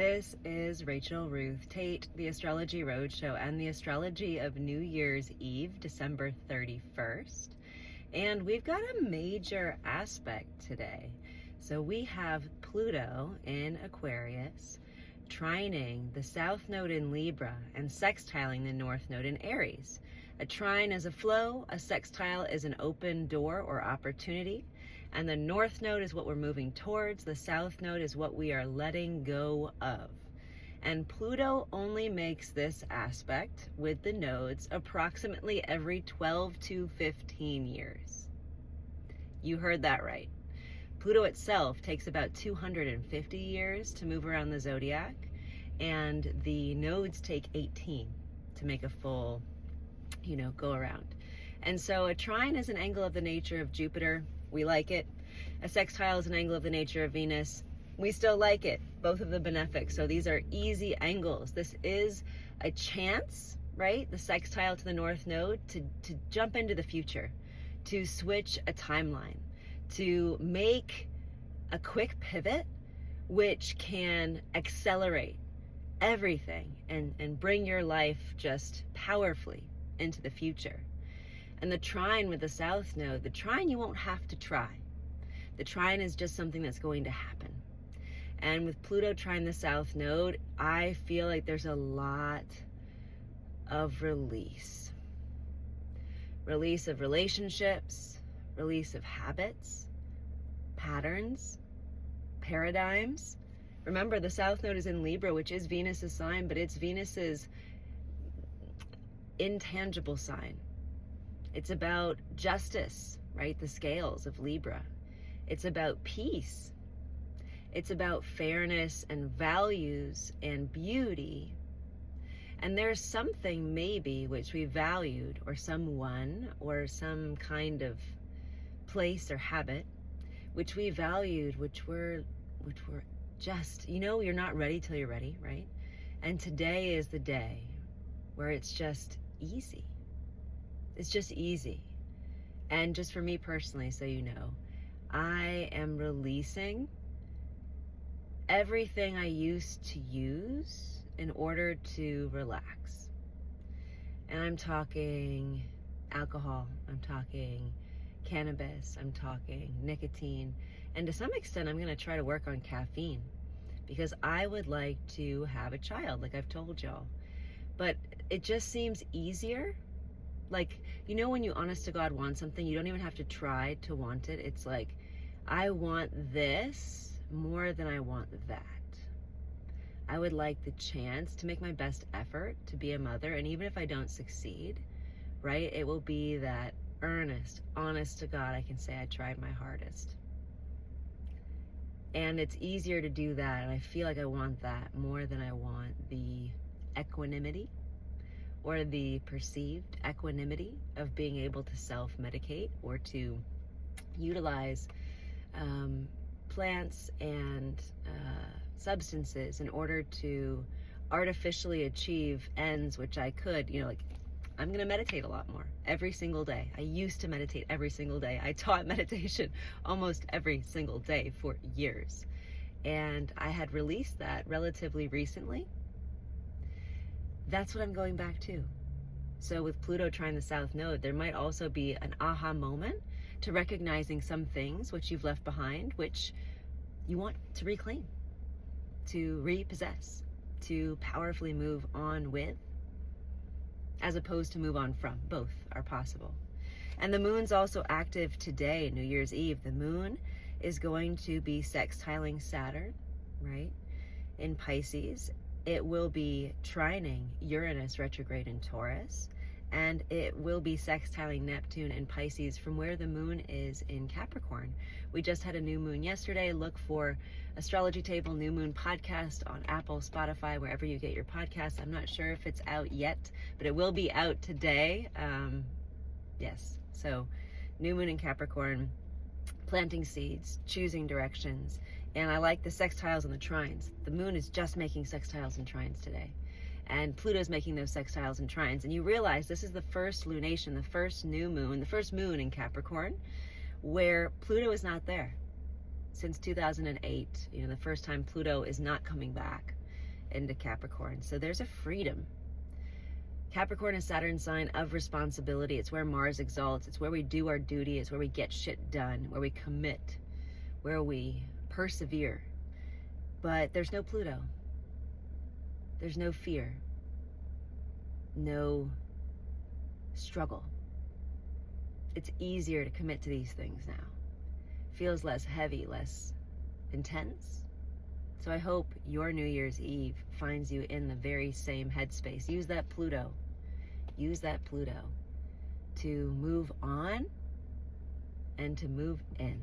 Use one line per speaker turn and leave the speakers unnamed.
This is Rachel Ruth Tate, the Astrology Roadshow and the astrology of New Year's Eve, December 31st. And we've got a major aspect today. So we have Pluto in Aquarius, trining the South Node in Libra and sextiling the North Node in Aries. A trine is a flow, a sextile is an open door or opportunity, and the North Node is what we're moving towards, the South Node is what we are letting go of. And Pluto only makes this aspect with the nodes approximately every 12 to 15 years. You heard that right. Pluto itself takes about 250 years to move around the zodiac, and the nodes take 18 to make a full, go around. And so a trine is an angle of the nature of Jupiter. We like it. A sextile is an angle of the nature of Venus. We still like it. Both of them benefic. So these are easy angles. This is a chance, right? The sextile to the North Node to jump into the future, to switch a timeline, to make a quick pivot, which can accelerate everything and bring your life just powerfully into the future. And the trine with the South Node, the trine you won't have to try. The trine is just something that's going to happen. And with Pluto trine the South Node, I feel like there's a lot of release. Release of relationships, release of habits, patterns, paradigms. Remember, the South Node is in Libra, which is Venus's sign, but it's Venus's intangible sign. It's about justice, right? The scales of Libra. It's about peace. It's about fairness and values and beauty. And there's something maybe which we valued, or someone, or some kind of place or habit, which we valued, which were just, you're not ready till you're ready, right? And today is the day where it's just easy. It's just easy. And just for me personally, so you know, I am releasing everything I used to use in order to relax. And I'm talking alcohol, I'm talking cannabis, I'm talking nicotine, and to some extent I'm going to try to work on caffeine, because I would like to have a child, like I've told y'all. But it just seems easier. Like, when you honest to God want something, you don't even have to try to want it. It's like, I want this more than I want that. I would like the chance to make my best effort to be a mother, and even if I don't succeed, right, it will be that earnest, honest to God, I can say I tried my hardest. And it's easier to do that, and I feel like I want that more than I want the equanimity or the perceived equanimity of being able to self-medicate or to utilize plants and substances in order to artificially achieve ends, which I could, I'm going to meditate a lot more every single day. I used to meditate every single day. I taught meditation almost every single day for years. And I had released that relatively recently. That's what I'm going back to. So with Pluto trine the South Node, there might also be an aha moment to recognizing some things which you've left behind, which you want to reclaim, to repossess, to powerfully move on with, as opposed to move on from. Both are possible. And the moon's also active today, New Year's Eve. The moon is going to be sextiling Saturn, right, in Pisces. It will be trining Uranus retrograde in Taurus, and it will be sextiling Neptune in Pisces from where the moon is in Capricorn. We just had a new moon yesterday. Look for Astrology Table New Moon podcast on Apple, Spotify, wherever you get your podcasts. I'm not sure if it's out yet, but it will be out today. Yes, so new moon in Capricorn, planting seeds, choosing directions. And I like the sextiles and the trines. The moon is just making sextiles and trines today. And Pluto's making those sextiles and trines. And you realize this is the first lunation, the first new moon, the first moon in Capricorn, where Pluto is not there since 2008. The first time Pluto is not coming back. into Capricorn. So there's a freedom. Capricorn is Saturn's sign of responsibility. It's where Mars exalts. It's where we do our duty. It's where we get shit done, where we commit, where we persevere. But there's no Pluto. There's no fear. No struggle. It's easier to commit to these things now. Feels less heavy, less intense. So I hope your New Year's Eve finds you in the very same headspace. Use that Pluto. Use that Pluto to move on and to move in.